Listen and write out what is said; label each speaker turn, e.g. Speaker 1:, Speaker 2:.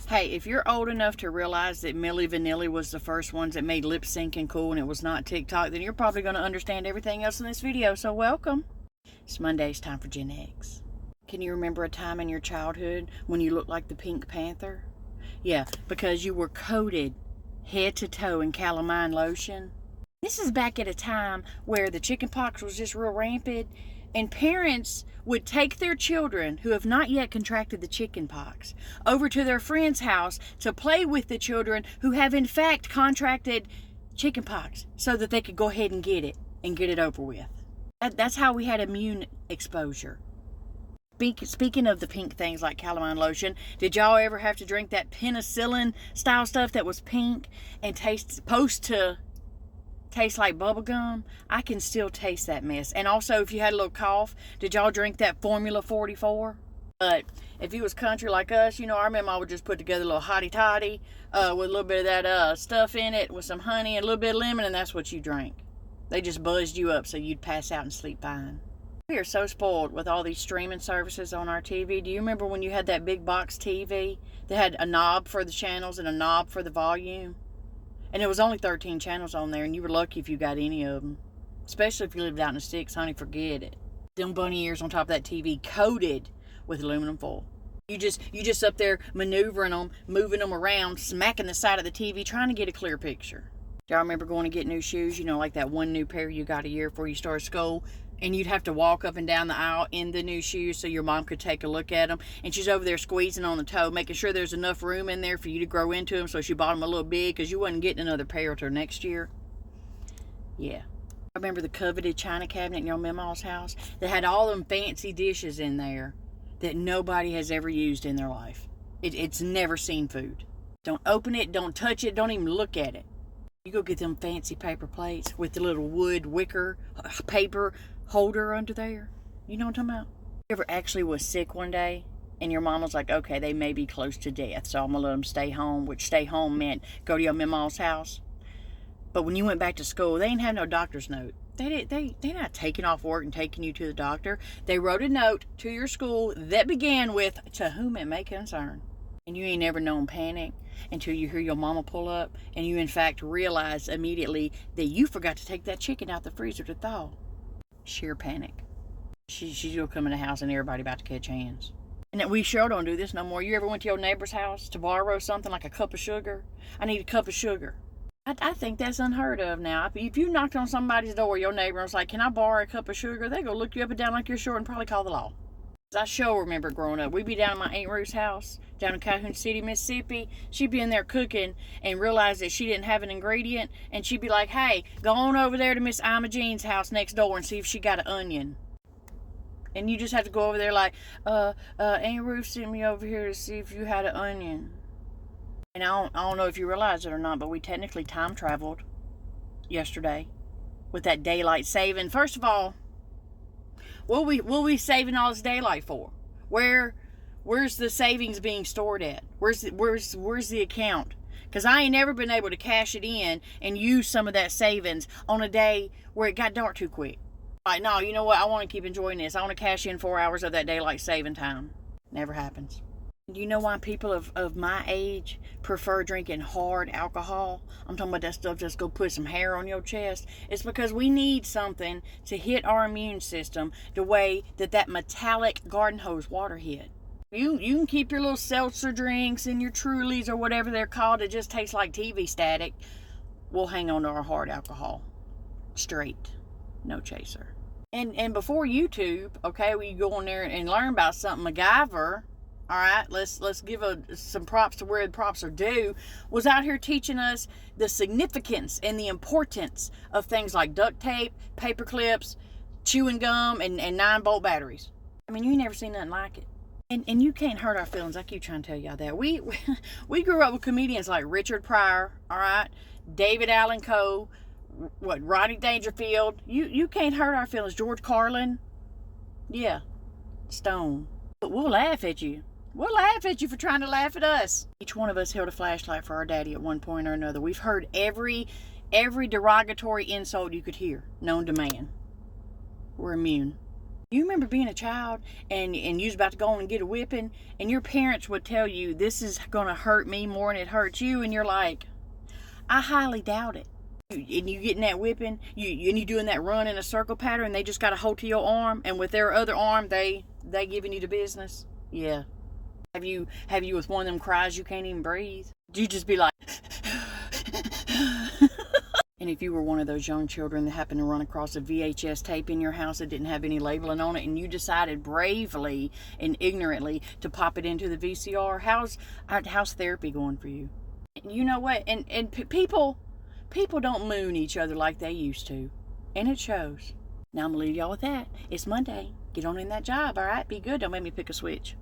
Speaker 1: Hey, if you're old enough to realize that Milli Vanilli was the first ones that made lip syncing cool and it was not TikTok, then you're probably going to understand everything else in this video, so welcome. It's Monday, it's time for Gen X. Can you remember a time in your childhood when you looked like the Pink Panther? Yeah, because you were coated head to toe in calamine lotion. This is back at a time where the chicken pox was just real rampant, and parents would take their children who have not yet contracted the chicken pox over to their friend's house to play with the children who have in fact contracted chicken pox so that they could go ahead and get it over with. That's how we had immune exposure. Speaking of the pink things like calamine lotion, did y'all ever have to drink that penicillin style stuff that was pink and supposed to taste like bubble gum? I can still taste that mess. And also, if you had a little cough, did y'all drink that Formula 44? But if you was country like us, I remember I would just put together a little hottie toddy with a little bit of that stuff in it with some honey and a little bit of lemon, and that's what you drank. They just buzzed you up so you'd pass out and sleep fine. We are so spoiled with all these streaming services on our TV. Do you remember when you had that big box TV that had a knob for the channels and a knob for the volume? And it was only 13 channels on there, and you were lucky if you got any of them. Especially if you lived out in the sticks, honey, forget it. Them bunny ears on top of that TV coated with aluminum foil. You just up there maneuvering them, moving them around, smacking the side of the TV, trying to get a clear picture. Do y'all remember going to get new shoes? Like that one new pair you got a year before you started school? And you'd have to walk up and down the aisle in the new shoes so your mom could take a look at them. And she's over there squeezing on the toe, making sure there's enough room in there for you to grow into them. So she bought them a little big because you wasn't getting another pair till next year. Yeah. I remember the coveted china cabinet in your Mama's house that had all them fancy dishes in there that nobody has ever used in their life. It's never seen food. Don't open it, don't touch it, don't even look at it. You go get them fancy paper plates with the little wood wicker paper holder under there. You know what I'm talking about? You ever actually was sick one day and your mom was like, okay, they may be close to death, so I'm gonna let them stay home, which stay home meant go to your Mama's house. But when you went back to school, they didn't have no doctor's note. They're not taking off work and taking you to the doctor. They wrote a note to your school that began with, to whom it may concern. And you ain't never known panic until you hear your mama pull up and you in fact realize immediately that you forgot to take that chicken out the freezer to thaw. Sheer panic. She's gonna come in the house and everybody about to catch hands. And that we sure don't do this no more. You ever went to your neighbor's house to borrow something like a cup of sugar? I need a cup of sugar. I think that's unheard of now. If you knocked on somebody's door, your neighbor was like, can I borrow a cup of sugar? They go look you up and down like you're short and probably call the law. I sure remember growing up. We'd be down at my Aunt Ruth's house, down in Calhoun City, Mississippi. She'd be in there cooking and realize that she didn't have an ingredient. And she'd be like, hey, go on over there to Miss Ima Jean's house next door and see if she got an onion. And you just have to go over there like, Aunt Ruth sent me over here to see if you had an onion. And I don't know if you realize it or not, but we technically time traveled yesterday with that daylight saving. First of all, what we saving all this daylight for? Where's the savings being stored at? Where's the account? Because I ain't never been able to cash it in and use some of that savings on a day where it got dark too quick. Like, no, you know what? I want to keep enjoying this. I want to cash in 4 hours of that daylight saving time. Never happens. Do you know why people of my age prefer drinking hard alcohol? I'm talking about that stuff just go put some hair on your chest. It's because we need something to hit our immune system the way that metallic garden hose water hit. You can keep your little seltzer drinks and your Trulies or whatever they're called. It just tastes like TV static. We'll hang on to our hard alcohol. Straight. No chaser. And before YouTube, okay, we go on there and learn about something. MacGyver, all right, let's give some props to where the props are due, was out here teaching us the significance and the importance of things like duct tape, paper clips, chewing gum, and 9-volt batteries. I mean, you ain't never seen nothing like it. And you can't hurt our feelings. I keep trying to tell y'all that. We grew up with comedians like Richard Pryor, all right, David Allen Coe, Rodney Dangerfield. You can't hurt our feelings. George Carlin. Yeah. Stone. But we'll laugh at you. We'll laugh at you for trying to laugh at us. Each one of us held a flashlight for our daddy at one point or another. We've heard every derogatory insult you could hear known to man. We're immune. You remember being a child and you was about to go on and get a whipping, and your parents would tell you, this is going to hurt me more than it hurts you, and you're like, I highly doubt it. And you getting that whipping, you doing that run in a circle pattern, they just got a hold to your arm, and with their other arm, they giving you the business. Yeah. Have you with one of them cries you can't even breathe? You just be like, and if you were one of those young children that happened to run across a VHS tape in your house that didn't have any labeling on it, and you decided bravely and ignorantly to pop it into the VCR, how's therapy going for you? You know what? And people don't moon each other like they used to, and it shows. Now I'm gonna leave y'all with that. It's Monday. Get on in that job, all right? Be good. Don't make me pick a switch.